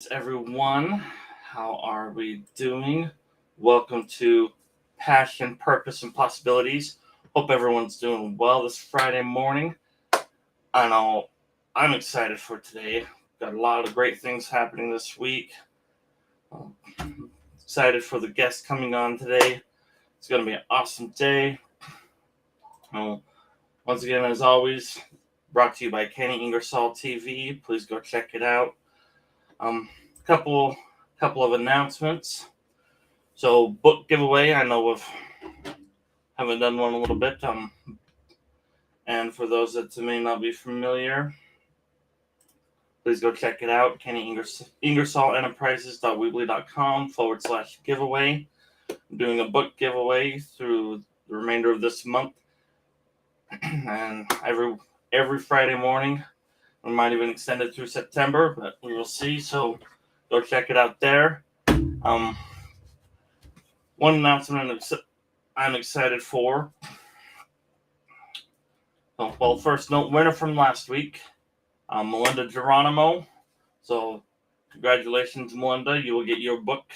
Everyone. How are we doing? Welcome to Passion, Purpose, and Possibilities. Hope everyone's doing well this Friday morning. I know I'm excited for today. Got a lot of great things happening this week. Um, Excited for the guest coming on today. It's going to be an awesome day. Once again, as always, brought to you by Kenny Ingersoll TV. Please go check it out. Um, couple of announcements. So book giveaway. I know we've haven't done one in a little bit. And for those that may not be familiar, please go check it out. Kenny Ingersoll Enterprises.weebly.com/giveaway. I'm doing a book giveaway through the remainder of this month, and every Friday morning. We might even extend it through September, but we will see. So go check it out there. One announcement I'm excited for. Well, first note, winner from last week, Melinda Geronimo. So congratulations, Melinda. You will get your book.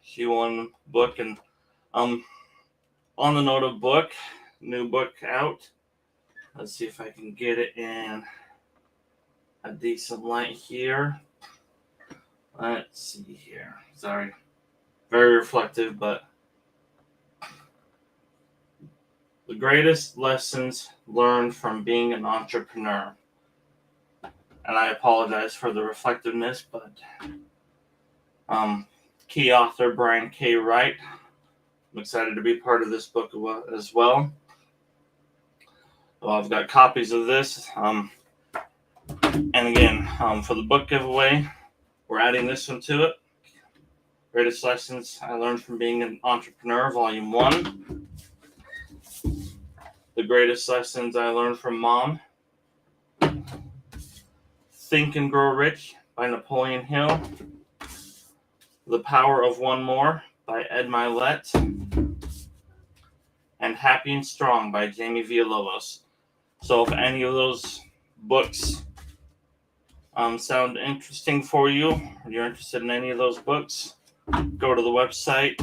She won book, and on the note of book, new book out. Let's see if I can get it in a decent light here. Let's see here. Sorry. Very reflective, but the greatest lessons learned from being an entrepreneur. And I apologize for the reflectiveness, but key author Brian K. Wright. I'm excited to be part of this book as well. I've got copies of this. And again, for the book giveaway, we're adding this one to it. Greatest Lessons I Learned from Being an Entrepreneur, Volume 1. The Greatest Lessons I Learned from Mom. Think and Grow Rich by Napoleon Hill. The Power of One More by Ed Milet. And Happy and Strong by Jamie Villalobos. So if any of those books sound interesting for you, or you're interested in any of those books, go to the website,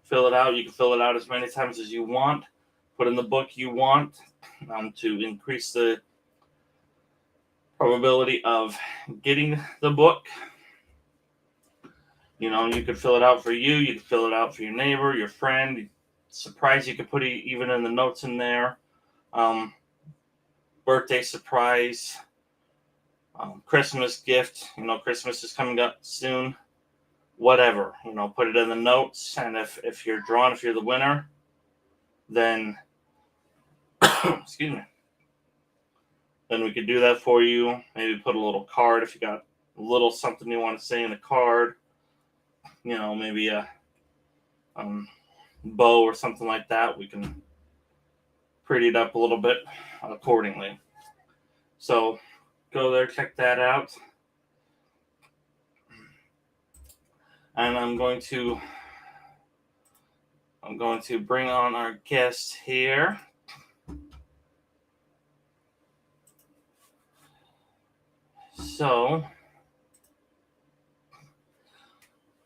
fill it out. You can fill it out as many times as you want. Put in the book you want to increase the probability of getting the book. You know, you could fill it out for you. You could fill it out for your neighbor, your friend. Surprise, you could put it even in the notes in there. Birthday surprise. Christmas gift. You know, Christmas is coming up soon. Whatever, you know, put it in the notes, and if you're drawn, if you're the winner, then excuse me, then we could do that for you. Maybe put a little card if you got a little something you want to say in a card, you know, maybe a bow or something like that. We can pretty it up a little bit accordingly. So go there, check that out. And I'm going to bring on our guest here. So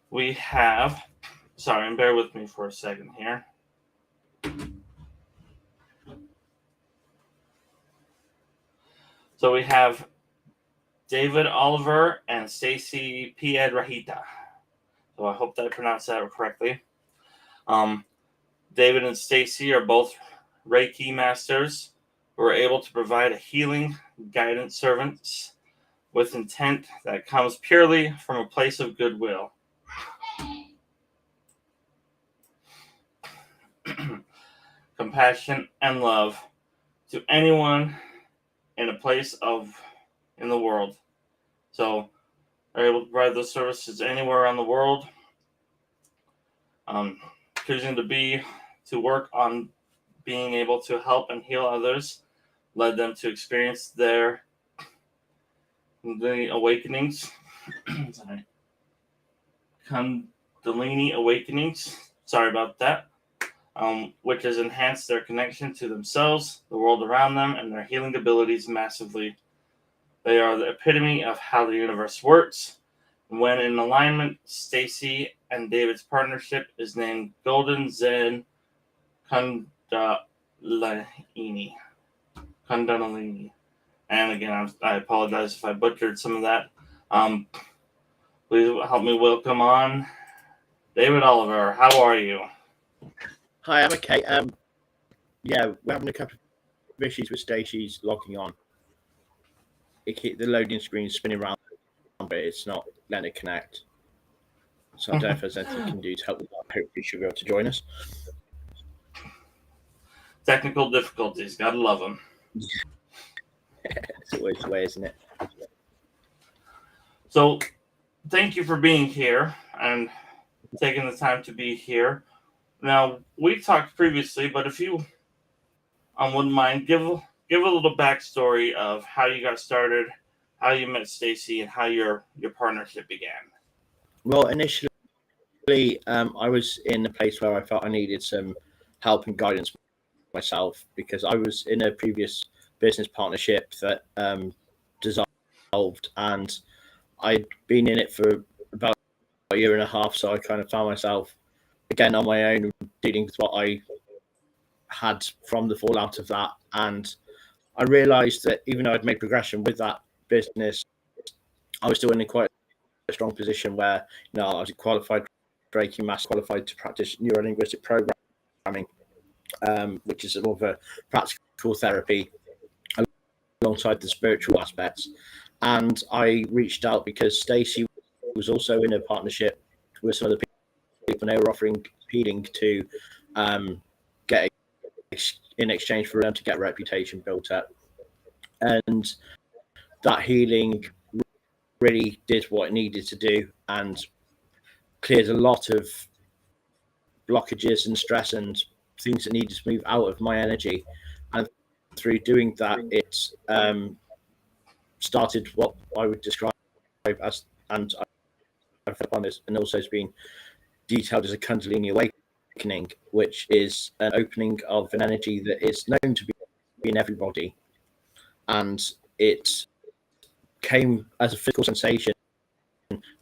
we have, sorry, and bear with me for a second here. So we have David Oliver and Stacey Piedrahita. So I hope that I pronounced that correctly. David and Stacey are both Reiki masters who are able to provide a healing guidance servants with intent that comes purely from a place of goodwill. Compassion and love to anyone in a place in the world. So they're able to provide those services anywhere around the world. Choosing to work on being able to help and heal others led them to experience their awakenings. Kundalini awakenings. Sorry about that. Which has enhanced their connection to themselves, the world around them, and their healing abilities massively. They are the epitome of how the universe works. When in alignment, Stacey and David's partnership is named Golden Zen Kundalini. Kundalini. And again, I apologize if I butchered some of that. Please help me welcome on David Oliver. How are you? Hi, I'm okay. Yeah, we're having a couple of issues with Stacey's logging on. The loading screen is spinning around, but it's not letting it connect. So I don't know if there's anything you can do to help with that. Hopefully she'll be able to join us. Technical difficulties. Gotta love them. It's always the way, isn't it? So, thank you for being here and taking the time to be here. Now, we talked previously, but if you wouldn't mind, give a little backstory of how you got started, how you met Stacey, and how your partnership began. Well, initially, I was in a place where I felt I needed some help and guidance myself, because I was in a previous business partnership that dissolved, and I'd been in it for about a year and a half, so I kind of found myself again on my own dealing with what I had from the fallout of that. And I realized that even though I'd made progression with that business, I was still in quite a strong position where, I was qualified Reiki Master, qualified to practice neuro-linguistic programming, which is more of a practical therapy alongside the spiritual aspects. And I reached out because Stacey was also in a partnership with some other people, and they were offering healing to get in exchange for them to get reputation built up. And that healing really did what it needed to do and cleared a lot of blockages and stress and things that needed to move out of my energy. And through doing that, it started what I would describe as, and I've on this, and also has been detailed as a Kundalini awakening, which is an opening of an energy that is known to be in everybody. And it came as a physical sensation,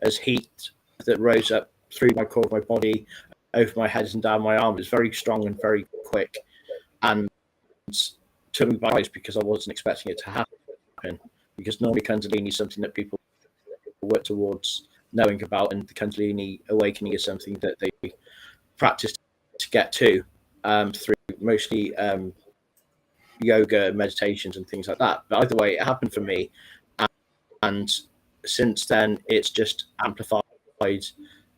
as heat that rose up through my core of my body, over my head and down my arm. It was very strong and very quick, and took me by surprise because I wasn't expecting it to happen. Because normally Kundalini is something that people work towards knowing about, and the Kundalini awakening is something that they practice to get to through mostly yoga, meditations, and things like that. But either way, it happened for me, and since then, it's just amplified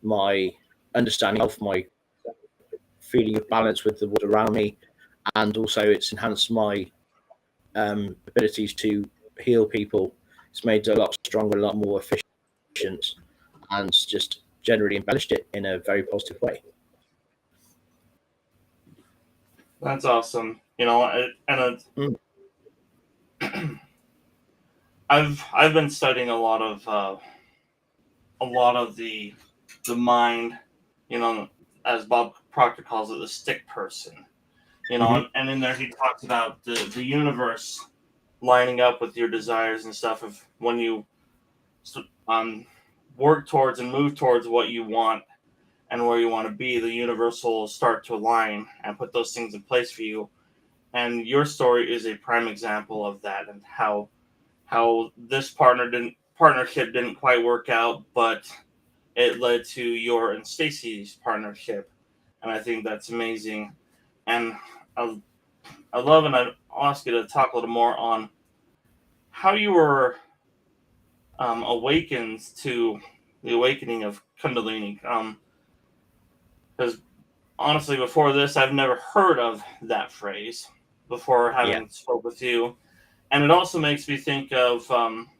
my understanding of my feeling of balance with the world around me, and also it's enhanced my abilities to heal people. It's made it a lot stronger, a lot more efficient, and just generally embellished it in a very positive way. That's awesome. I've been studying a lot of the mind, as Bob Proctor calls it, the stick person. And in there he talks about the universe lining up with your desires and stuff. Of when you work towards and move towards what you want and where you want to be, the universe will start to align and put those things in place for you. And your story is a prime example of that, and how this partnership didn't quite work out, but it led to your and Stacey's partnership. And I think that's amazing. And I love, and I'll ask you to talk a little more on how you were awakened to the awakening of Kundalini. Because honestly, before this, I've never heard of that phrase before having spoke with you. And it also makes me think of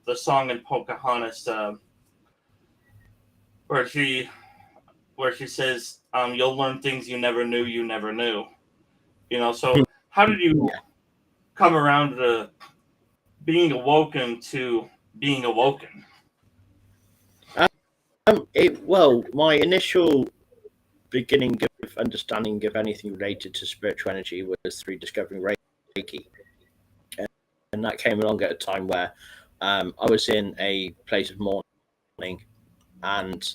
the song in Pocahontas where she says, "You'll learn things you never knew you never knew." So how did you come around to being awoken to being awoken? Well, my initial beginning of understanding of anything related to spiritual energy was through discovering Reiki. And that came along at a time where I was in a place of mourning, and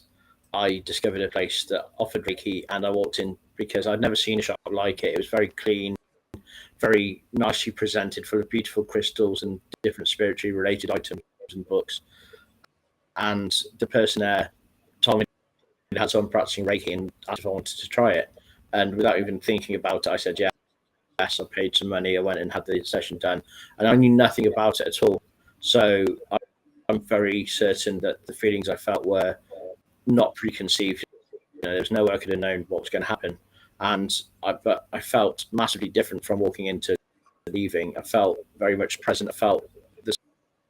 I discovered a place that offered Reiki, and I walked in because I'd never seen a shop like it. It was very clean, very nicely presented, full of beautiful crystals and different spiritually related items and books. And the person there told me they had someone practicing Reiki and asked if I wanted to try it. And without even thinking about it, I said, yes, I paid some money. I went and had the session done, and I knew nothing about it at all. So I'm very certain that the feelings I felt were not preconceived. There was no way I could have known what was going to happen. But I felt massively different from walking into leaving. I felt very much present. I felt the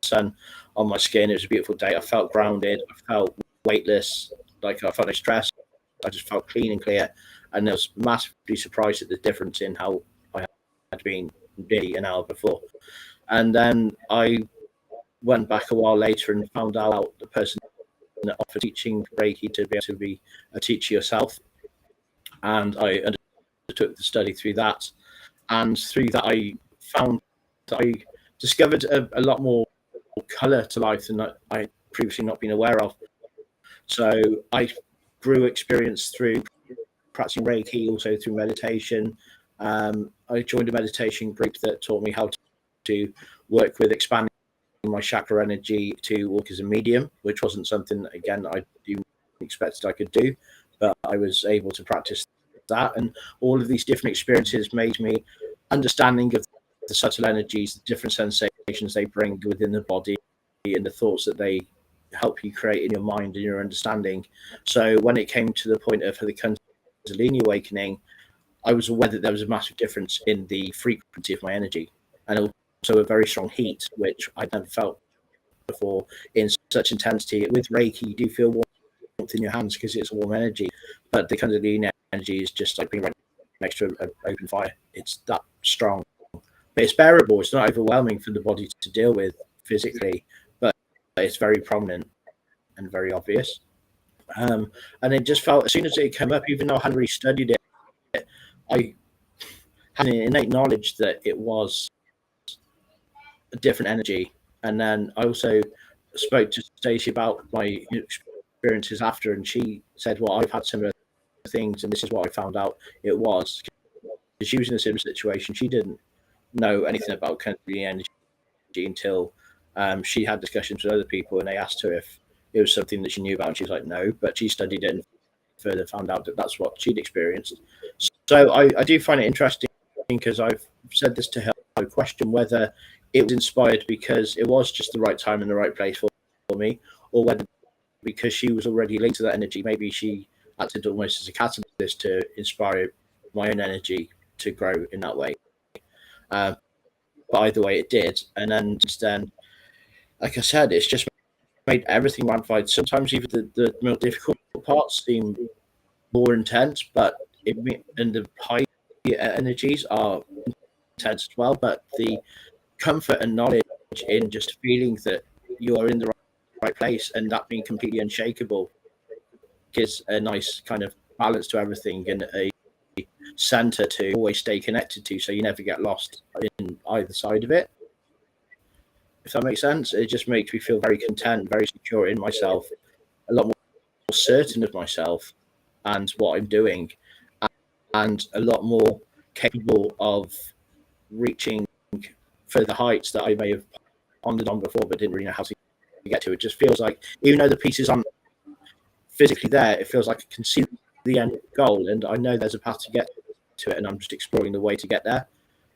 sun on my skin. It was a beautiful day. I felt grounded. I felt weightless. Like I felt no stress. I just felt clean and clear. And I was massively surprised at the difference in how I had been nearly an hour before. And then I went back a while later and found out the person that offered teaching Reiki to be able to be a teacher yourself. And I undertook the study through that. And through that, I found that I discovered a lot more color to life than I previously not been aware of. So I grew experience through practicing Reiki, also through meditation. I joined a meditation group that taught me how to work with expanding my chakra energy to work as a medium, which wasn't something that, again, I expected I could do, but I was able to practice that. And all of these different experiences made me understanding of the subtle energies, the different sensations they bring within the body, and the thoughts that they help you create in your mind and your understanding. So when it came to the point of the Kundalini awakening, I was aware that there was a massive difference in the frequency of my energy, and also a very strong heat, which I'd never felt before in such intensity. With Reiki, you do feel warmth in your hands because it's warm energy, but the Kundalini energy is just like being right next to an open fire. It's that strong, but it's bearable. It's not overwhelming for the body to deal with physically, but it's very prominent and very obvious. And it just felt, as soon as it came up, even though I hadn't really studied it, I had an innate knowledge that it was a different energy. And then I also spoke to Stacey about my experiences after, and she said, well, I've had similar things, and this is what I found out it was. Because she was in a similar situation. She didn't know anything about Kundalini energy until she had discussions with other people, and they asked her if it was something that she knew about, and she was like, no, but she studied it and further found out that that's what she'd experienced. So I do find it interesting, because I've said this to her, I question whether it was inspired because it was just the right time and the right place for me, or whether because she was already linked to that energy, maybe she acted almost as a catalyst to inspire my own energy to grow in that way. But either way, it did. And then, like I said, it's just made everything magnified. Sometimes even the more difficult parts seem more intense, but and the high energies are intense as well. But the comfort and knowledge in just feeling that you are in the right place and that being completely unshakable gives a nice kind of balance to everything, and a center to always stay connected to, so you never get lost in either side of it. If that makes sense, it just makes me feel very content, very secure in myself, a lot more certain of myself and what I'm doing, and a lot more capable of reaching further heights that I may have pondered on before but didn't really know how to get to. It just feels like, even though the pieces aren't physically there, it feels like I can see the end goal, and I know there's a path to get to it, and I'm just exploring the way to get there.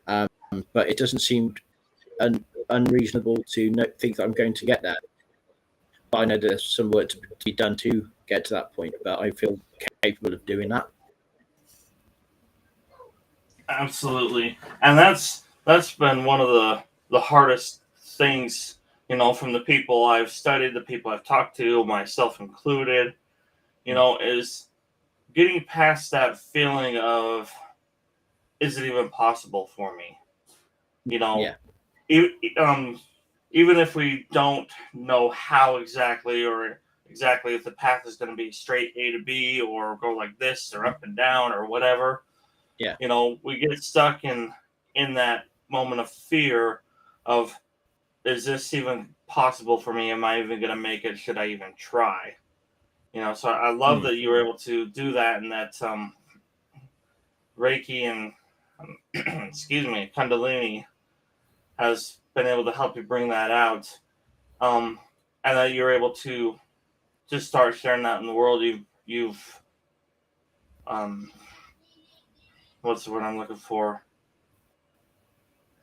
But it doesn't seem unreasonable to think that I'm going to get there. But I know there's some work to be done to get to that point, but I feel capable of doing that. Absolutely. And that's been one of the hardest things, from the people I've studied, the people I've talked to, myself included, is getting past that feeling of, is it even possible for me? Yeah. Even if we don't know how exactly, or exactly if the path is going to be straight A to B, or go like this, or up and down, or whatever. Yeah. We get stuck in that moment of fear of, is this even possible for me? Am I even going to make it? Should I even try? So I love that you were able to do that, and that Reiki and excuse me, Kundalini has been able to help you bring that out, and that you're able to just start sharing that in the world. You've um, what's the word I'm looking for?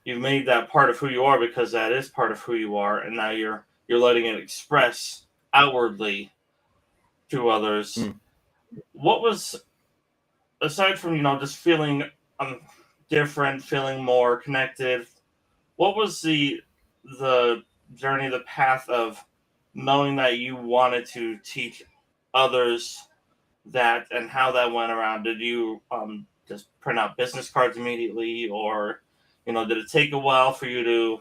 You've made that part of who you are, because that is part of who you are, and now you're letting it express outwardly to others. What was, aside from just feeling different, feeling more connected, what was the journey, the path of knowing that you wanted to teach others that, and how that went around? Did you just print out business cards immediately, or did it take a while for you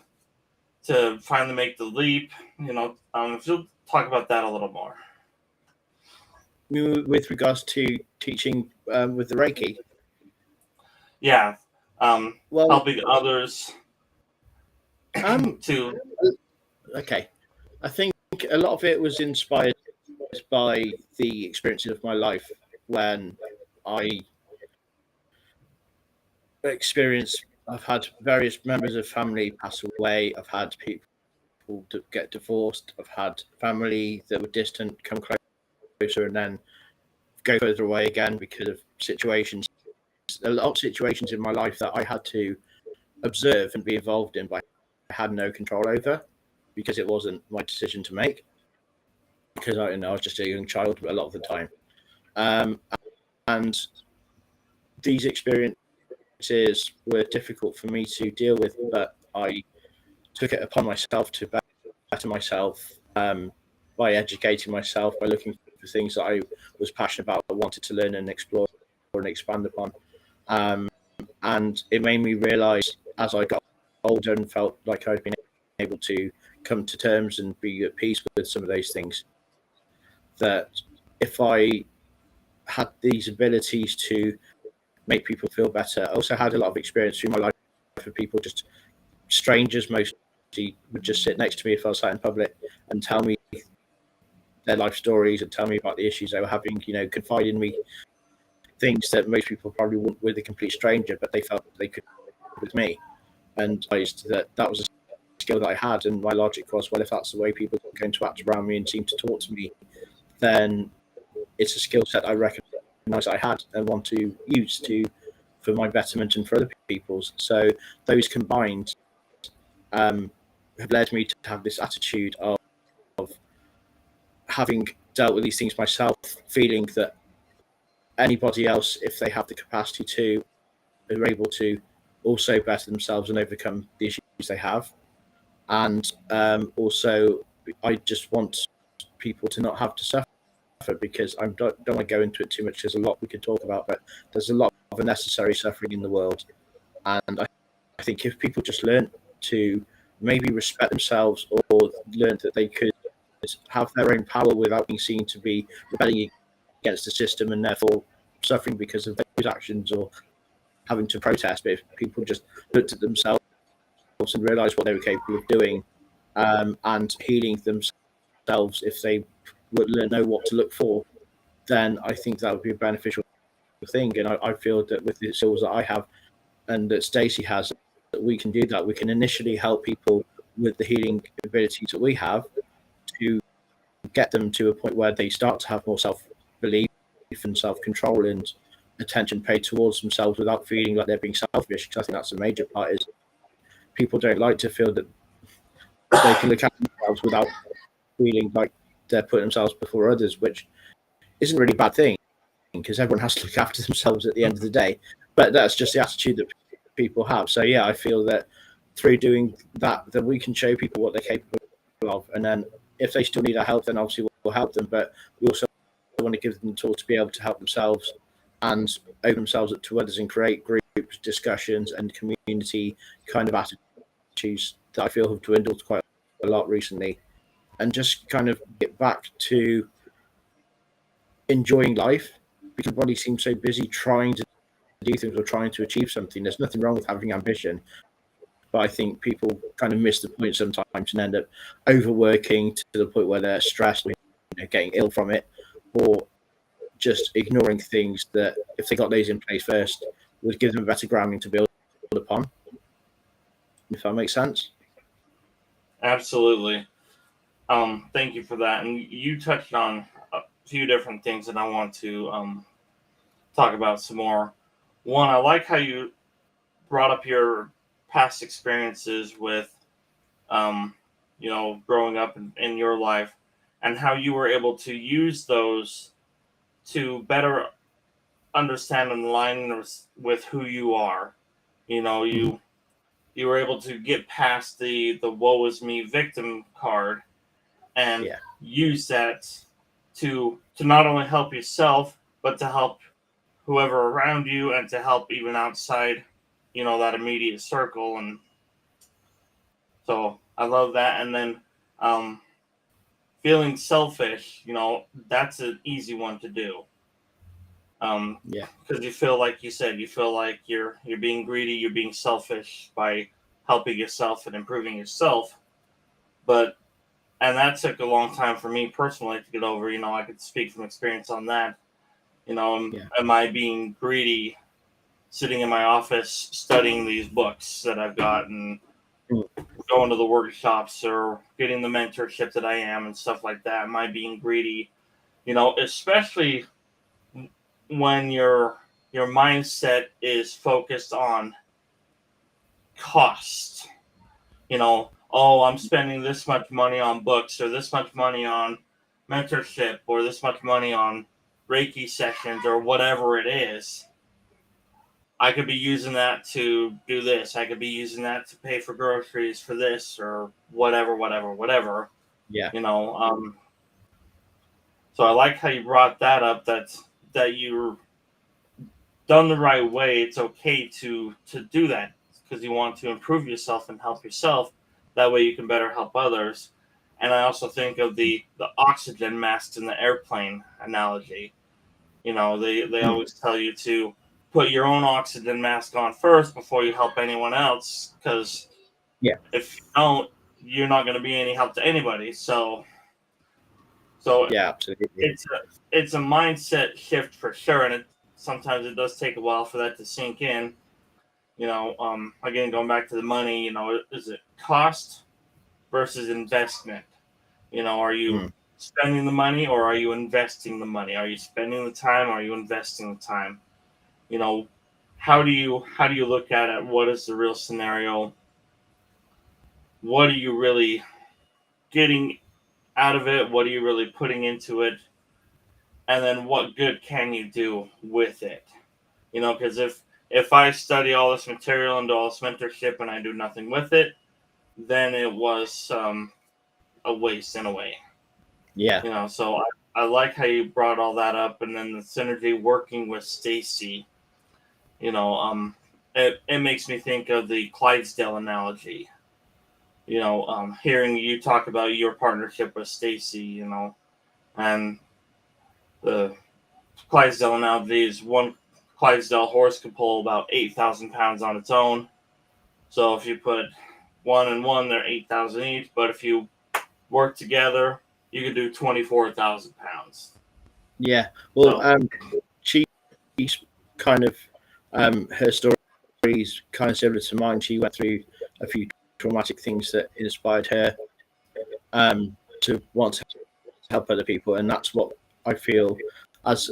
to finally make the leap? If you'll talk about that a little more. With regards to teaching with the Reiki, Yeah, well, helping others to. Okay, I think a lot of it was inspired by the experiences of my life when I I've had various members of family pass away. I've had people get divorced. I've had family that were distant come closer and then go further away again because of situations. A lot of situations in my life that I had to observe and be involved in, but I had no control over because it wasn't my decision to make. Because I was just a young child a lot of the time, and these experiences were difficult for me to deal with, but I took it upon myself to better myself by educating myself, by looking for things that I was passionate about, I wanted to learn and explore and expand upon. And it made me realize as I got older and felt like I'd been able to come to terms and be at peace with some of those things, that if I had these abilities to make people feel better, I also had a lot of experience through my life for people, just strangers mostly, would just sit next to me if I was sat in public and tell me their life stories and tell me about the issues they were having, confide in me things that most people probably wouldn't with a complete stranger, but they felt they could with me. And I realized that was a skill that I had, and my logic was, well, if that's the way people are going to act around me and seem to talk to me, then it's a skill set I recognize I had and want to use for my betterment and for other people's. So those combined have led me to have this attitude of having dealt with these things myself, feeling that anybody else, if they have the capacity to, are able to also better themselves and overcome the issues they have. And also, I just want people to not have to suffer, because I don't want to go into it too much. There's a lot we could talk about, but there's a lot of unnecessary suffering in the world. And I think if people just learn to maybe respect themselves, or learn that they could have their own power without being seen to be rebelling against the system and therefore suffering because of those actions or having to protest, but if people just looked at themselves and realised what they were capable of doing, and healing themselves if they would know what to look for, then I think that would be a beneficial thing. And I feel that with the skills that I have and that Stacey has, that we can do that. We can initially help people with the healing abilities that we have to get them to a point where they start to have more self-belief and self-control and attention paid towards themselves without feeling like they're being selfish. Because I think that's a major part, is people don't like to feel that they can look after themselves without feeling like they're putting themselves before others, which isn't really a bad thing, because everyone has to look after themselves at the end of the day. But that's just the attitude that people have. So yeah, I feel that through doing that we can show people what they're capable of, and then if they still need our help, then obviously we'll help them. But we also want to give them the tools to be able to help themselves and open themselves up to others and create groups, discussions, and community kind of attitudes that I feel have dwindled quite a lot recently. And just kind of get back to enjoying life, because everybody seems so busy trying to do things or trying to achieve something. There's nothing wrong with having ambition, but I think people kind of miss the point sometimes and end up overworking to the point where they're stressed, getting ill from it, or just ignoring things that, if they got those in place first, would give them a better grounding to build upon. If that makes sense. Absolutely. Thank you for that. And you touched on a few different things that I want to talk about some more. One, I like how you brought up your past experiences with, um, growing up in your life, and how you were able to use those to better understand and align with who you are. You know, Mhm. you were able to get past the woe is me victim card and Yeah. use that to not only help yourself but to help whoever around you and to help even outside, that immediate circle. And so I love that. And then um, feeling selfish, that's an easy one to do. Yeah. Because you feel like you said, you feel like you're being greedy, you're being selfish by helping yourself and improving yourself. But and that took a long time for me personally to get over. I could speak from experience on that. Yeah. Am I being greedy, sitting in my office studying these books that I've gotten, Mm. going to the workshops or getting the mentorship that I am and stuff like that? Am I being greedy? Especially when your mindset is focused on cost. Oh, I'm spending this much money on books or this much money on mentorship or this much money on Reiki sessions or whatever it is. I could be using that to do this. I could be using that to pay for groceries for this or whatever, whatever, whatever. Yeah. You know, um, so I like how you brought that up. That you're done the right way. It's okay to do that because you want to improve yourself and help yourself. That way you can better help others. And I also think of the oxygen mask in the airplane analogy. They Mm. always tell you to put your own oxygen mask on first before you help anyone else, because Yeah. if you don't, you're not going to be any help to anybody. So Yeah. Absolutely. it's a mindset shift for sure, and sometimes it does take a while for that to sink in. Again, going back to the money, is it cost versus investment? Are you Mm. spending the money or are you investing the money? Are you spending the time or are you investing the time? You know, how do you look at it? What is the real scenario? What are you really getting out of it? What are you really putting into it? And then what good can you do with it? Because if I study all this material and do all this mentorship and I do nothing with it, then it was a waste in a way. Yeah. So I like how you brought all that up, and then the synergy working with Stacey. You know, um, it makes me think of the Clydesdale analogy. Hearing you talk about your partnership with Stacey, and the Clydesdale analogy is one Clydesdale horse could pull about 8,000 pounds on its own. So if you put one and one, they're 8,000 each. But if you work together, you could do 24,000 pounds. Yeah. Well, So she's kind of her story is kind of similar to mine. She went through a few traumatic things that inspired her to want to help other people, and that's what I feel. As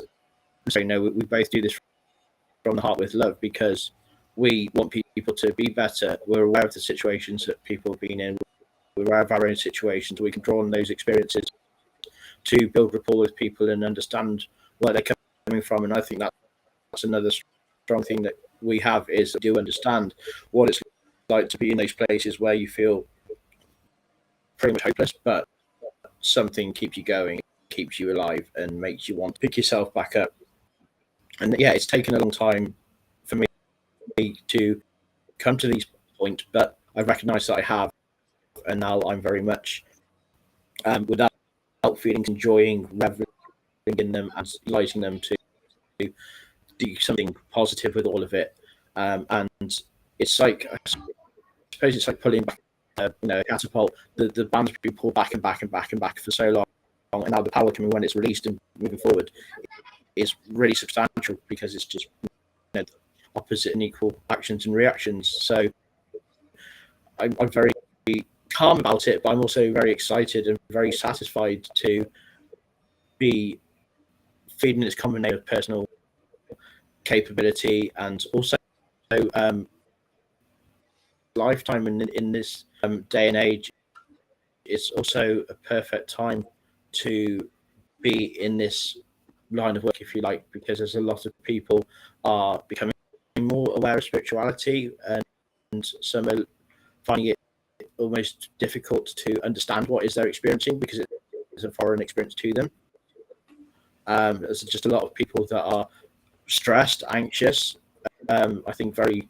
we both do this from the heart with love because we want people to be better. We're aware of the situations that people have been in. We're aware of our own situations. We can draw on those experiences to build rapport with people and understand where they're coming from. And I think that's another strong thing that we have is do understand what it's like to be in those places where you feel pretty much hopeless, but something keeps you going, keeps you alive, and makes you want to pick yourself back up. And yeah, it's taken a long time for me to come to these points, but I recognise that I have, and now I'm very much without feelings, enjoying, reveling in them, and utilizing them to do something positive with all of it. And it's like, I suppose it's like pulling back, a catapult. The band's been pulled back and back and back and back for so long, and now the power coming when it's released and moving forward is really substantial because it's just opposite and equal actions and reactions. So I'm very calm about it, but I'm also very excited and very satisfied to be feeding this combination of personal capability and also lifetime in this day and age. It's also a perfect time to be in this line of work, if you like, because there's a lot of people are becoming more aware of spirituality, and some are finding it almost difficult to understand what is they're experiencing because it's a foreign experience to them. There's just a lot of people that are stressed, anxious, I think very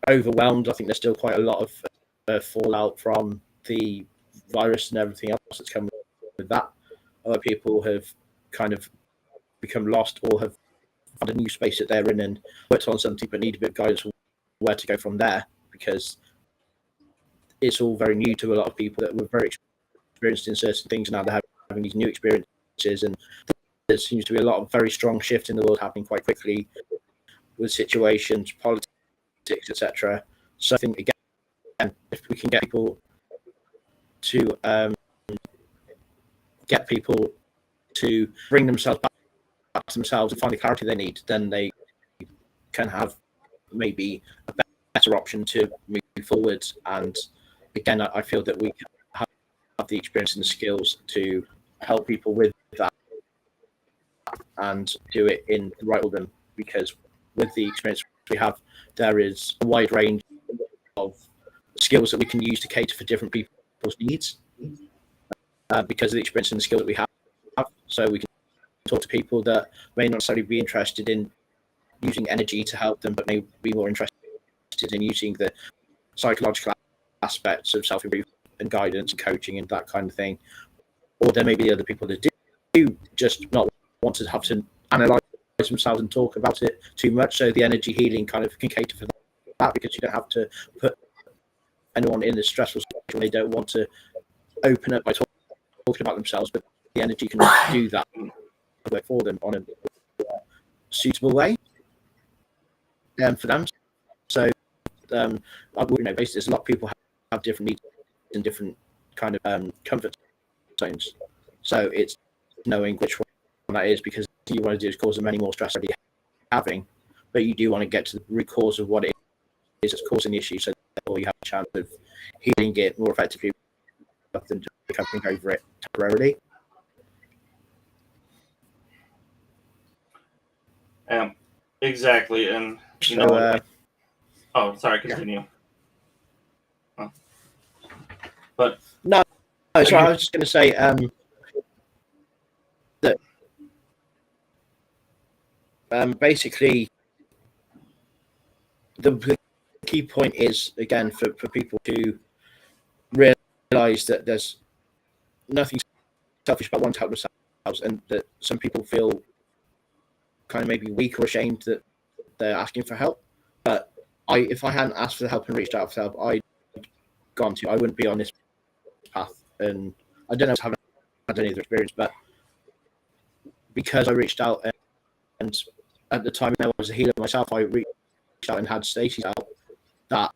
overwhelmed. I think there's still quite a lot of fallout from the virus and everything else that's come with that. Other people have kind of become lost or have found a new space that they're in and worked on something but need a bit of guidance on where to go from there, because it's all very new to a lot of people that were very experienced in certain things, and now they're having these new experiences, and there seems to be a lot of very strong shift in the world happening quite quickly with situations, politics, etc. So I think, again, if we can get people to bring themselves back to themselves and find the clarity they need, then they can have maybe a better option to move forward. And again, I feel that we have the experience and the skills to help people with that and do it in the right order, because with the experience we have, there is a wide range of skills that we can use to cater for different people's needs because of the experience and the skill that we have. So we can talk to people that may not necessarily be interested in using energy to help them, but may be more interested in using the psychological aspects of self-improvement and guidance and coaching and that kind of thing. Or there may be other people that do just not want to have to analyze themselves and talk about it too much. So the energy healing kind of can cater for that, because you don't have to put anyone in a stressful situation. They don't want to open up by talking about themselves, but the energy can do that work for them on a suitable way for them. So basically, there's a lot of people have different needs and different kind of comfort zones. So it's knowing which one that is, because you want to do is cause them any more stress than you're having, but you do want to get to the root cause of what it is that's causing the issue, so therefore you have a chance of healing it more effectively rather than just recovering over it temporarily. Exactly, and continue. Yeah. But no, sorry, I was just going to say that basically the key point is, again, for people to realize that there's nothing selfish about wanting to help themselves, and that some people feel kind of maybe weak or ashamed that they're asking for help. But if I hadn't asked for help and reached out for help, I wouldn't be on this path. And I don't know if I haven't had any other experience, but because I reached out, and at the time I was a healer myself, I reached out and had Stacey's help. That,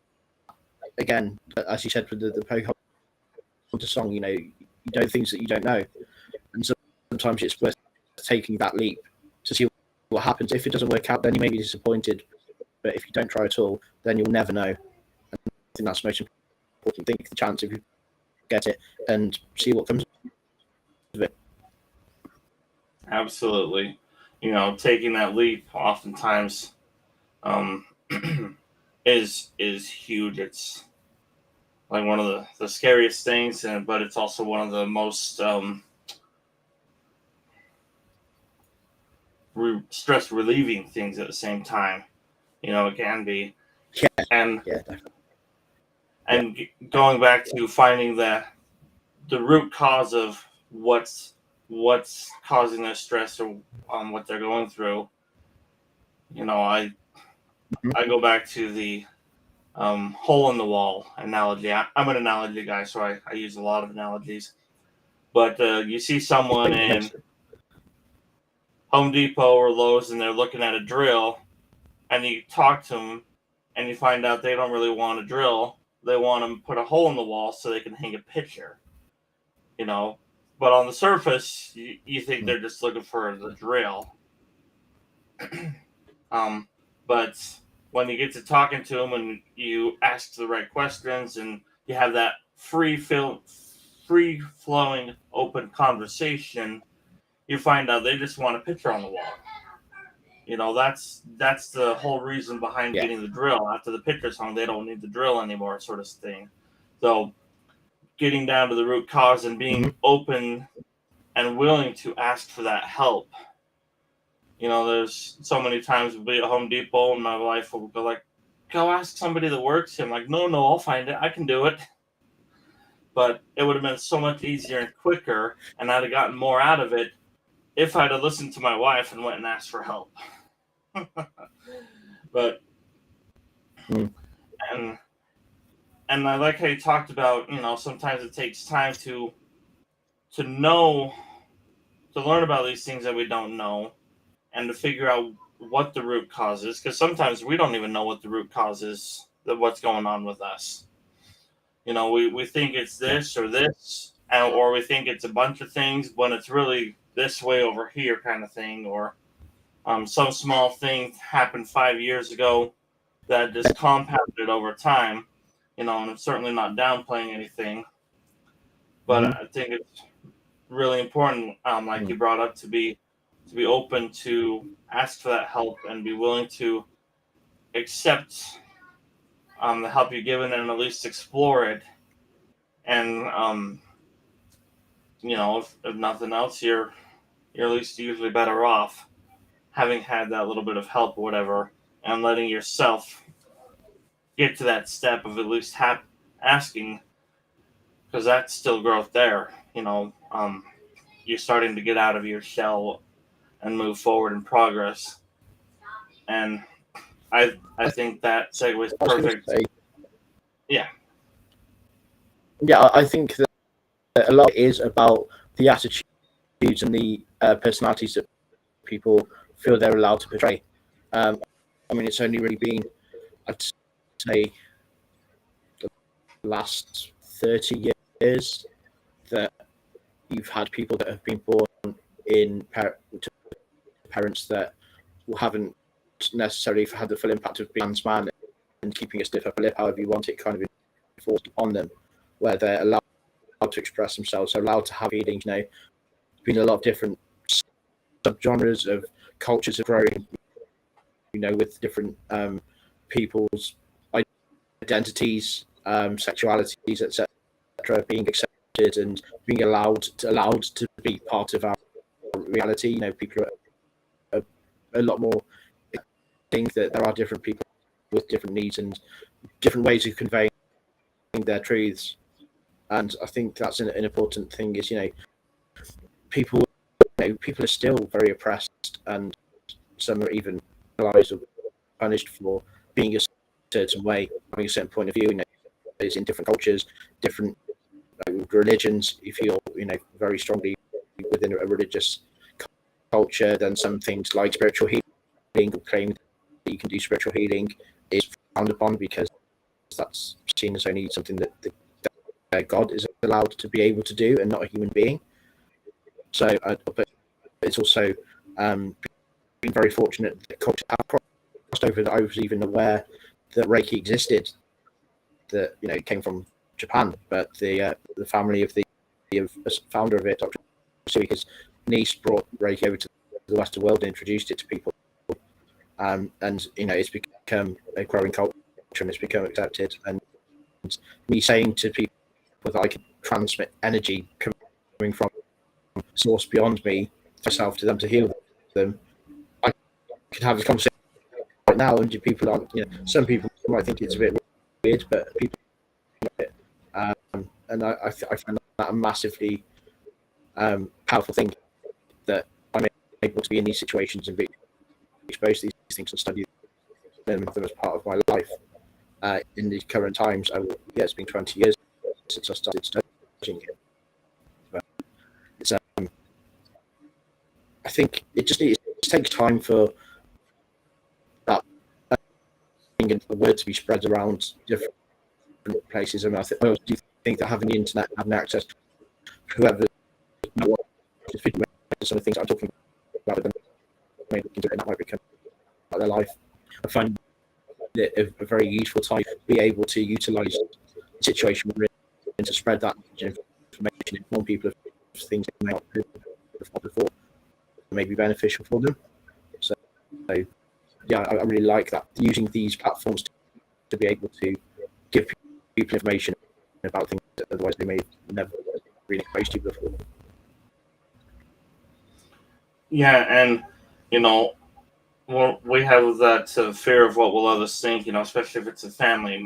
again, as you said with the Pocahontas song, you know things that you don't know, and sometimes it's worth taking that leap to see what happens. If it doesn't work out, then you may be disappointed, but if you don't try at all, then you'll never know. And I think that's the most important thing. The chance if you get it and see what comes of it. Absolutely, taking that leap oftentimes is huge. It's like one of the scariest things, but it's also one of the most stress relieving things at the same time. It can be. And going back to finding the root cause of what's causing their stress or what they're going through. I go back to the hole in the wall analogy. I'm an analogy guy, so I use a lot of analogies. But you see someone in Home Depot or Lowe's and they're looking at a drill, and you talk to them and you find out they don't really want a drill. They want to put a hole in the wall so they can hang a picture, you know. But on the surface, you think they're just looking for the drill. But when you get to talking to them and you ask the right questions and you have that free flowing, open conversation, you find out they just want a picture on the wall. You know, that's the whole reason behind getting the drill. After the picture's hung, they don't need the drill anymore, sort of thing. So, getting down to the root cause and being open and willing to ask for that help. You know, there's so many times we'll be at Home Depot and my wife will go like, "Go ask somebody that works here." I'm like, "No, I'll find it. I can do it." But it would have been so much easier and quicker, and I'd have gotten more out of it if I'd have listened to my wife and went and asked for help. But and I like how you talked about, you know, sometimes it takes time to know, to learn about these things that we don't know, and to figure out what the root cause is, because sometimes we don't even know what the root cause is of what's going on with us. You know, we think it's this or this, or we think it's a bunch of things when it's really this way over here kind of thing, or some small thing happened 5 years ago that just compounded over time, you know, and I'm certainly not downplaying anything, but I think it's really important, like you brought up, to be open to ask for that help and be willing to accept the help you're given and at least explore it. And you know, if nothing else, you're at least usually better off having had that little bit of help or whatever, and letting yourself get to that step of at least asking, because that's still growth there. You know, you're starting to get out of your shell and move forward in progress. And I think that segues perfect. Yeah. Yeah, I think that a lot is about the attitudes and the personalities that people feel they're allowed to portray. I mean, it's only really been, I'd say, the last 30 years that you've had people that have been born in to parents that haven't necessarily had the full impact of being a trans man and keeping a stiff upper lip, however you want it, kind of enforced on them, where they're allowed to express themselves, so allowed to have feelings. You know, been a lot of different subgenres of cultures have grown, you know, with different people's identities, sexualities, etc., being accepted and being allowed to be part of our reality. You know, people are a lot more think that there are different people with different needs and different ways of conveying their truths. And I think that's an important thing. Is, you know, people are still very oppressed, and some are even penalized or punished for being a certain way, having a certain point of view. You know, it's in different cultures, different religions. You feel, you know, very strongly within a religious culture, then some things like spiritual healing, or claim that you can do spiritual healing, is frowned upon because that's seen as only something that God is allowed to be able to do and not a human being. So, but it's also been very fortunate that culture have crossed over, that I was even aware that Reiki existed. That, you know, it came from Japan, but the family of the founder of it, Dr. Suika's niece, brought Reiki over to the Western world and introduced it to people. And, you know, it's become a growing culture and it's become accepted. And me saying to people that I can transmit energy coming from a source beyond me, myself, to them, to heal them, I could have this conversation right now, and people aren't, you know, some people might think it's a bit weird, but people like it. And I find that a massively powerful thing, that I'm able to be in these situations and be exposed to these things and study them as part of my life. in these current times. It's been 20 years since I started studying it. But it's, I think it takes time for that the word to be spread around different places. And I do think that having the internet, having access to whoever knows some of the things I'm talking about, them, maybe that might become part of their life. I find it a very useful time to be able to utilize the situation we're in to spread that information, inform people of things they may not have before, may be beneficial for them. So yeah, I really like that, using these platforms to be able to give people information about things that otherwise they may have never been exposed to before. Yeah, and you know, we have that fear of what will others think. You know, especially if it's a family.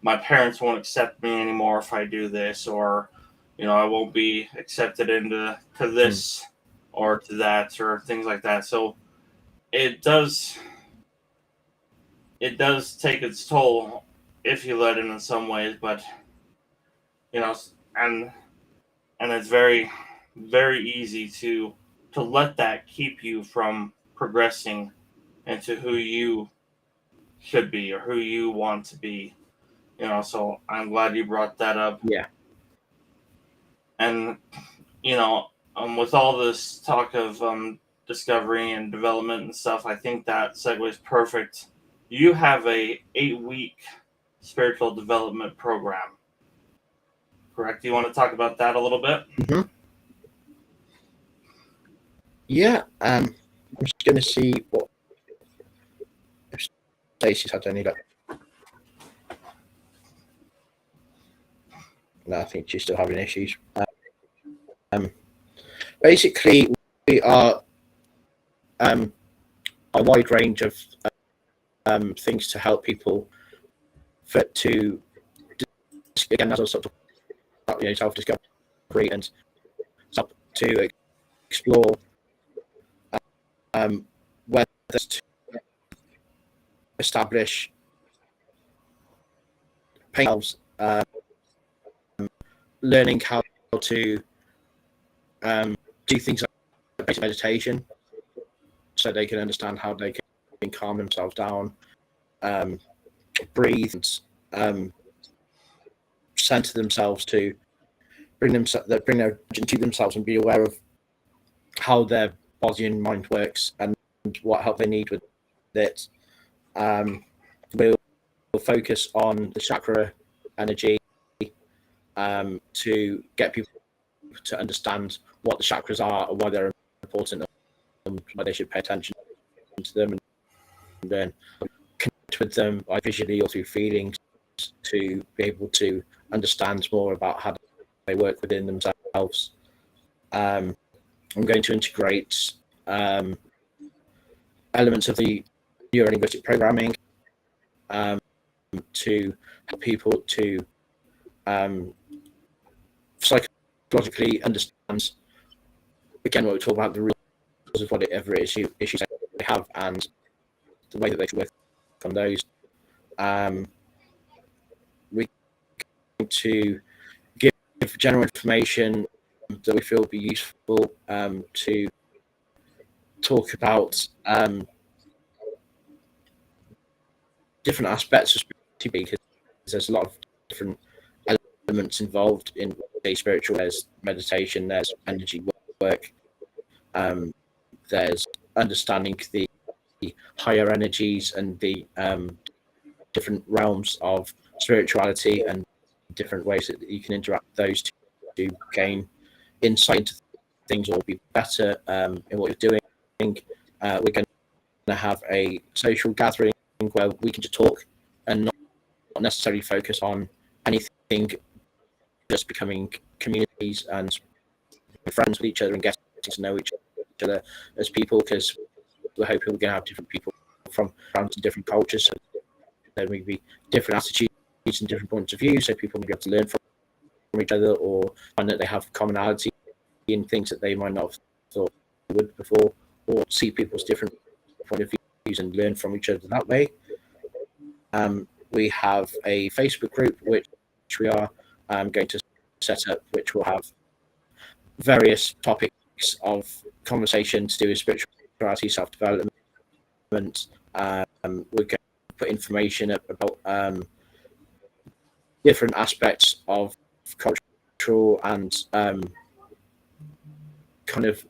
My parents won't accept me anymore if I do this, or I won't be accepted into this or to that, or things like that. So it does take its toll if you let in some ways, but and it's very, very easy to let that keep you from progressing into who you should be or who you want to be. So I'm glad you brought that up. Yeah. And with all this talk of discovery and development and stuff, I think that segues perfect. You have a 8-week spiritual development program, correct? Do you want to talk about that a little bit? Mm-hmm. Yeah. I'm just going to see if Stacey's had any luck. No, I think she's still having issues. Basically, we are a wide range of things to help people to, again, as I was sort of talking about, self-discovery and to explore whether to establish themselves, learning how to do things like basic meditation, so they can understand how they can calm themselves down, breathe, and center themselves, to bring their attention to themselves and be aware of how their body and mind works and what help they need with it. We'll focus on the chakra energy to get people to understand what the chakras are and why they're important and why they should pay attention to them, and then connect with them either visually or through feelings to be able to understand more about how they work within themselves. I'm going to integrate elements of the neurolinguistic programming to help people to psychologically understand, again, what we talk about, the rules of whatever issues they have and the way that they can work on those. We're going to give general information that we feel will be useful to talk about different aspects of spirituality, because there's a lot of different elements involved in spiritual. There's meditation, there's energy work, there's understanding the higher energies and the different realms of spirituality and different ways that you can interact with those to gain insight into things or be better in what you're doing. We're going to have a social gathering where we can just talk and not necessarily focus on anything, just becoming communities and friends with each other and getting to know each other as people, because we're hoping we're going to have different people from different cultures, so there may be different attitudes and different points of view, so people may be able to learn from each other or find that they have commonality in things that they might not have thought they would before, or see people's different point of views and learn from each other that way. we have a Facebook group which we are going to set up, which will have various topics of conversation to do with spirituality, self-development. We're going to put information about different aspects of cultural and kind of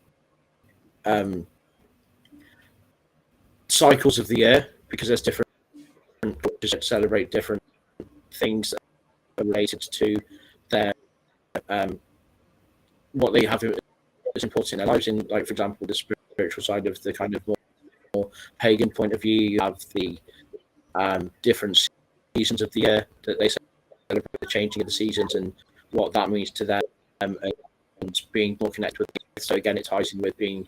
cycles of the year, because there's different cultures that celebrate different things that are related to their what they have is important in their lives. In, like, for example, the spiritual side of the kind of more pagan point of view, you have the different seasons of the year that they celebrate, the changing of the seasons and what that means to them, and being more connected with it. So again, it ties in with being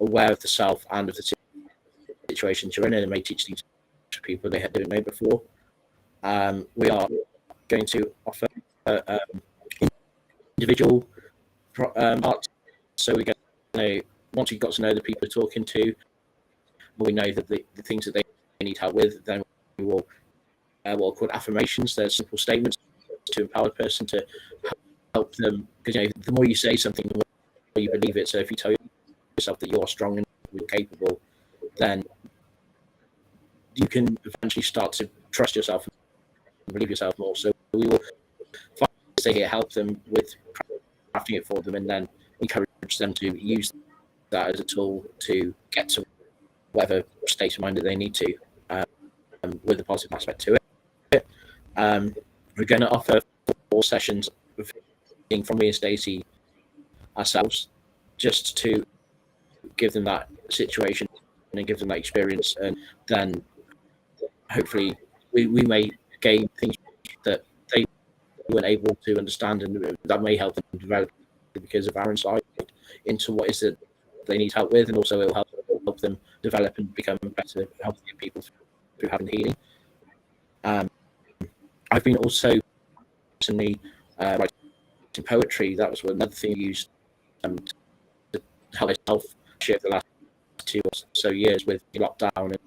aware of the self and of the situations you're in, and it may teach things to people they didn't know before. We are going to offer individual art, so we're going to, once we've got to know the people we're talking to, we know that the things that they need help with, then we will what are called affirmations. They're simple statements to empower the person to help them, because the more you say something, the more you believe it. So if you tell yourself that you're strong and you're capable, then you can eventually start to trust yourself and believe yourself more. So we will stay here, help them with crafting it for them, and then encourage them to use that as a tool to get to whatever state of mind that they need to, with a positive aspect to it. We're going to offer 4 sessions from me and Stacey ourselves, just to give them that situation and give them that experience, and then hopefully we may gain things that they weren't able to understand, and that may help them develop because of our insight into what is it they need help with, and also it will help them develop and become better, healthier people through having healing. I've been also recently writing poetry. That was another thing I used to help myself shift the last 2 or so years with lockdown and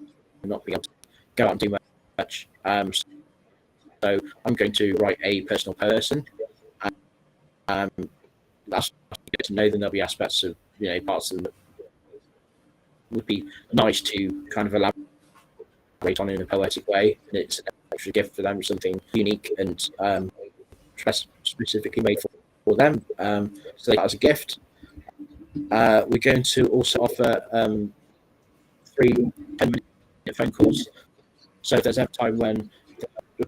not being able to go out and do much. So I'm going to write a personal person. That's good to know. Then there'll be aspects of parts of them that would be nice to kind of elaborate on in a poetic way. And it's an extra gift for them, something unique and specifically made for them. So that as a gift. We're going to also offer 3 10-minute phone calls. So if there's ever time when the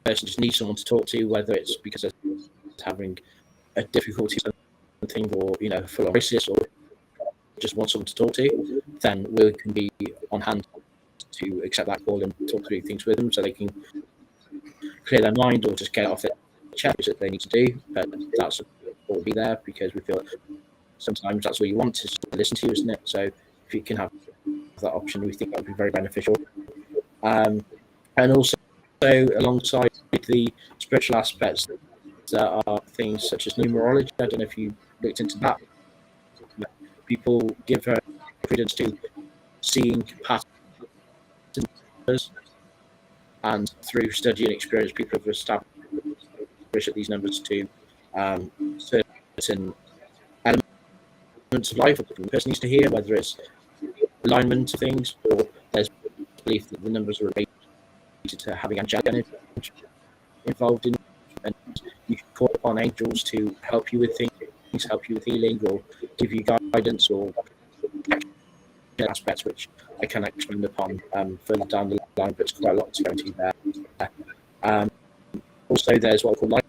person just needs someone to talk to, whether it's because they're having a difficulty or something, or full of crisis, or just want someone to talk to, then we can be on hand to accept that call and talk through things with them, so they can clear their mind or just get it off their chest that they need to do. But that's what will be there, because we feel that sometimes that's what you want, is to listen to you, isn't it? So if you can have that option, we think that would be very beneficial. And also, alongside the spiritual aspects, there are things such as numerology. I don't know if you looked into that. People give credence to seeing patterns, and through study and experience, people have established that these numbers to certain elements of life that the person needs to hear, whether it's alignment of things, or there's belief that the numbers are related to having angelic energy involved in, and you can call upon angels to help you with things, help you with healing, or give you guidance, or aspects which I can expand upon further down the line, but it's quite a lot to go into there. Also, there's what I call life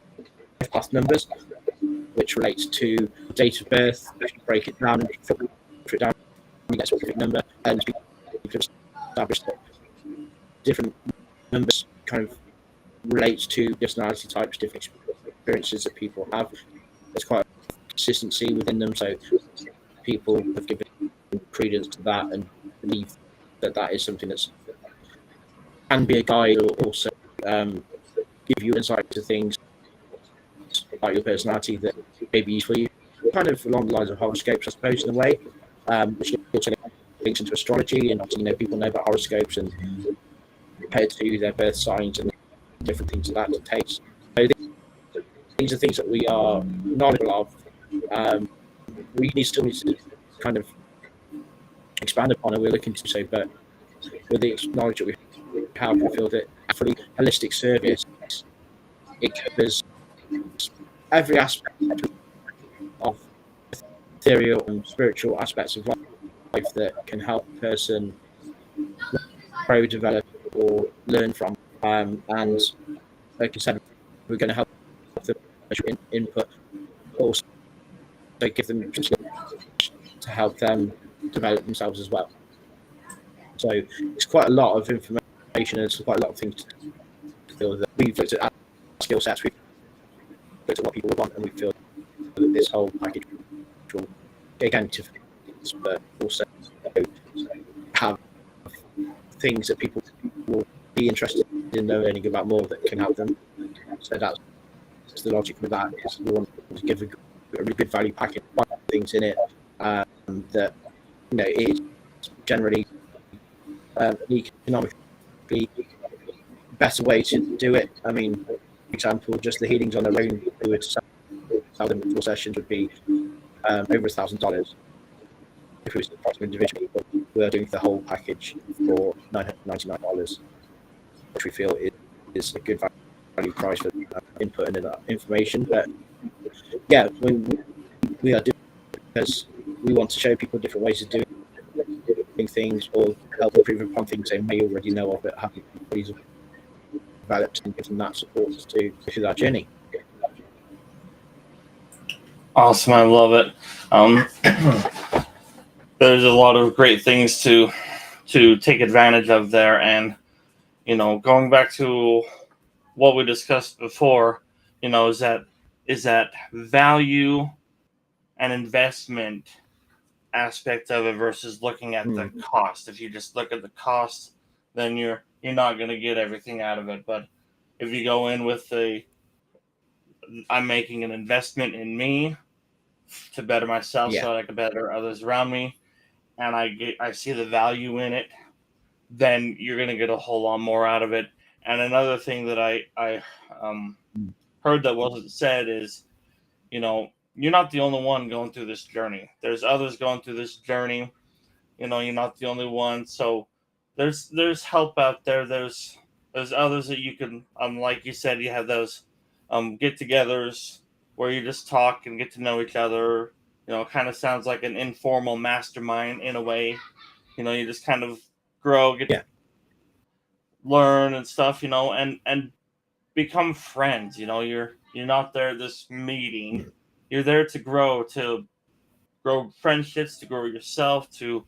path numbers, which relates to date of birth. If you break it down and filter it down, you get a specific number, and you can establish that different numbers kind of relates to personality types, different experiences that people have. There's quite a consistency within them, so people have given credence to that and believe that that is something that can be a guide, or also give you insight to things about your personality that may be useful for you, kind of along the lines of horoscopes, I suppose, in a way, which also links into astrology. And obviously, people know about horoscopes and compared to their birth signs and different things that takes. So these are things that we are knowledgeable of. We still need to kind of expand upon, and we're looking to so, but with the knowledge that we have, we feel that a fully holistic service, it covers every aspect of ethereal and spiritual aspects of life that can help a person grow, develop, or learn from. And like I said, we're going to help them input, also give them to help them develop themselves as well. So it's quite a lot of information, and it's quite a lot of things to feel that we've looked at our skill sets, we've looked at what people want, and we feel that this whole package will, again, to but also have things that people will be interested in learning about more that can help them. So that's the logic with that, is we want to give a really good value package, things in it that is generally an economically better way to do it. I mean, for example, just the healings on their own, if we were to sell them in 4 sessions, would be over $1,000. If it was an individual, but we're doing the whole package for $999, which we feel is a good value price for input and information. But yeah, we are doing because we want to show people different ways of doing things, or help improve upon things they may already know of, but haven't really developed, and give them that support to through that journey. Awesome, I love it. There's a lot of great things to take advantage of there, and going back to what we discussed before, is that value and investment aspect of it versus looking at the cost. If you just look at the cost, then you're not going to get everything out of it. But if you go in with I'm making an investment in me to better myself, so that I can better others around me, and I see the value in it, then you're going to get a whole lot more out of it. And another thing that I heard that wasn't said is, you're not the only one going through this journey. There's others going through this journey. You're not the only one. So there's help out there. There's others that you can, like you said, you have those get-togethers where you just talk and get to know each other. Kind of sounds like an informal mastermind in a way. You just kind of grow, get to learn and stuff. And become friends. You're not there this meeting. You're there to grow friendships, to grow yourself, to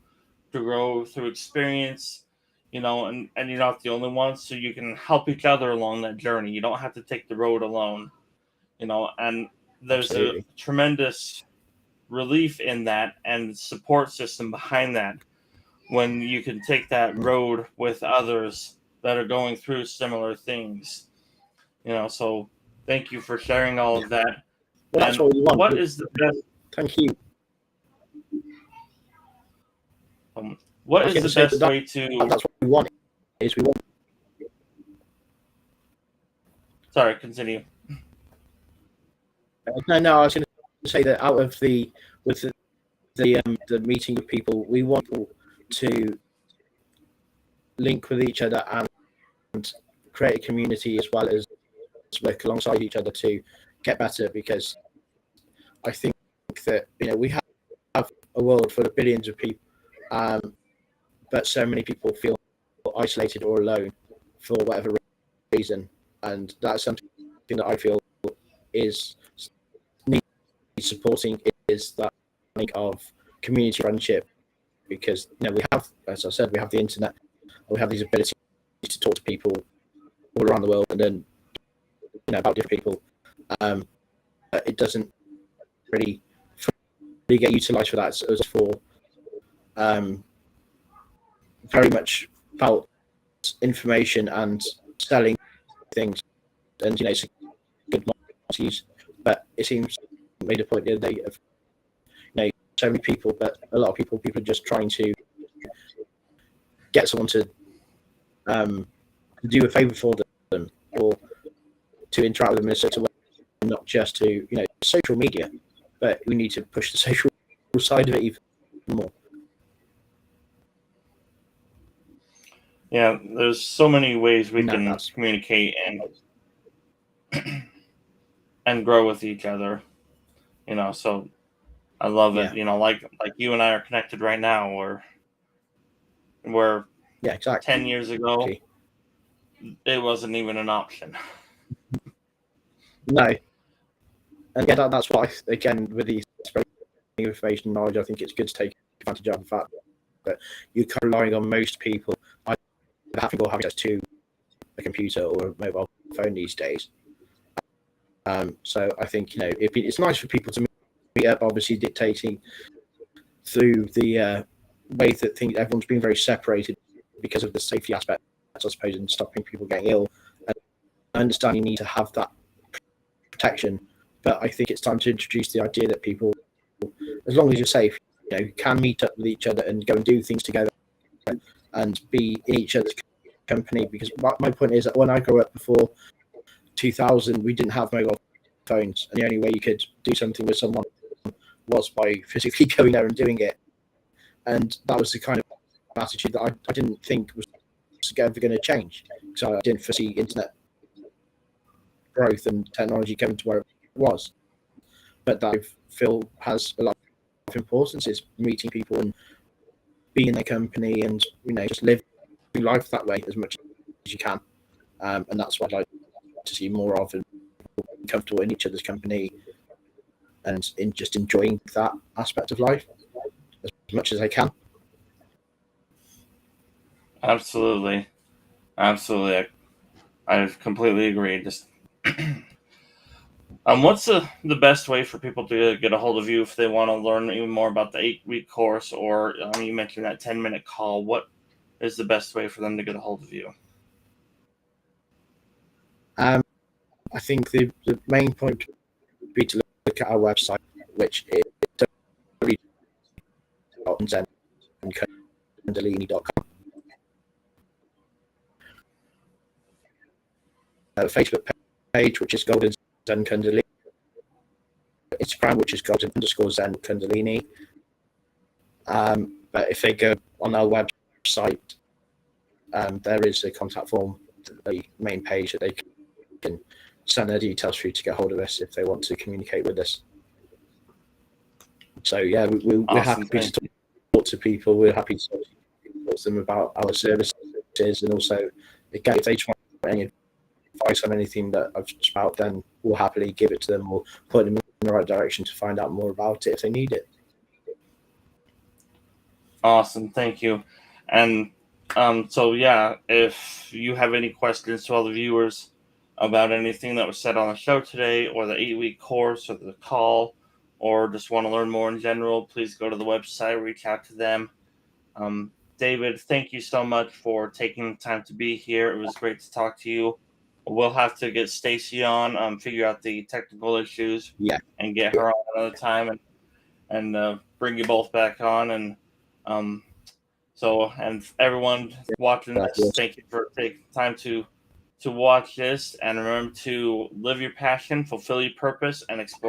grow through experience, and you're not the only one, so you can help each other along that journey. You don't have to take the road alone, and there's a tremendous relief in that and support system behind that when you can take that road with others that are going through similar things. So thank you for sharing all of that. Well, that's what we want. What is the best? Thank you. What is the best way to? That's what we want. We want. Sorry, continue. No. I was going to say that out of the meeting with people, we want people to link with each other and create a community, as well as work alongside each other to get better. Because I think that we have a world full of billions of people, but so many people feel isolated or alone for whatever reason, and that's something that I feel is needs supporting, is that link of community friendship. Because we have, as I said, we have the internet, we have these abilities to talk to people all around the world and then about different people. But it doesn't really get utilized for that. As for very much about information and selling things, and it's a good use. But it seems made a point the other day of so many people, but a lot of people are just trying to get someone to to do a favor for them or to interact with them in a certain way, not just to social media, but we need to push the social side of it even more. Yeah, there's so many ways we can That's communicate and grow with each other. So I love it. Like you and I are connected right now, where yeah, exactly. 10 years ago it wasn't even an option. No, and yeah, that's why again with the spreading of information and knowledge, I think it's good to take advantage of the fact that you're kind of relying on most people either having or having access to a computer or a mobile phone these days. So I think it's nice for people to meet up, obviously dictating through the way that everyone's been very separated because of the safety aspect, I suppose, and stopping people getting ill. And I understand you need to have that protection, but I think it's time to introduce the idea that people, as long as you're safe, can meet up with each other and go and do things together and be in each other's company. Because my point is that when I grew up before 2000, we didn't have mobile phones, and the only way you could do something with someone was by physically going there and doing it. And that was the kind of attitude that I didn't think was ever going to change. So I didn't foresee internet growth and technology coming to where it was. But that I feel has a lot of importance, is meeting people and being in their company and just living life that way as much as you can. And that's what I'd like to see more of, and be comfortable in each other's company and in just enjoying that aspect of life as much as I can. Absolutely. I completely agree. Just what's the best way for people to get a hold of you if they want to learn even more about the 8-week course, or you mentioned that 10-minute call? What is the best way for them to get a hold of you? I think the main point would be to look at our website, which is www.kundalini.com. Facebook page, which is Golden Zen Kundalini. Instagram, which is Golden_Zen Kundalini. But if they go on our website, there is a contact form, the main page that they can send their details through to get hold of us if they want to communicate with us. So yeah, we're Awesome. happy to talk to people. We're happy to talk to them about our services, and also again, if they just want any advice on anything that I've just about, then we'll happily give it to them or point them in the right direction to find out more about it if they need it. Awesome. Thank you. And so yeah, if you have any questions to all the viewers about anything that was said on the show today, or the 8-week course, or the call, or just want to learn more in general, please go to the website, reach out to them. David, thank you so much for taking the time to be here. It was great to talk to you. We'll have to get Stacey on, figure out the technical issues, and get her on another time, and bring you both back on. And and everyone watching this, thank you for taking time to watch this, and remember to live your passion, fulfill your purpose, and explore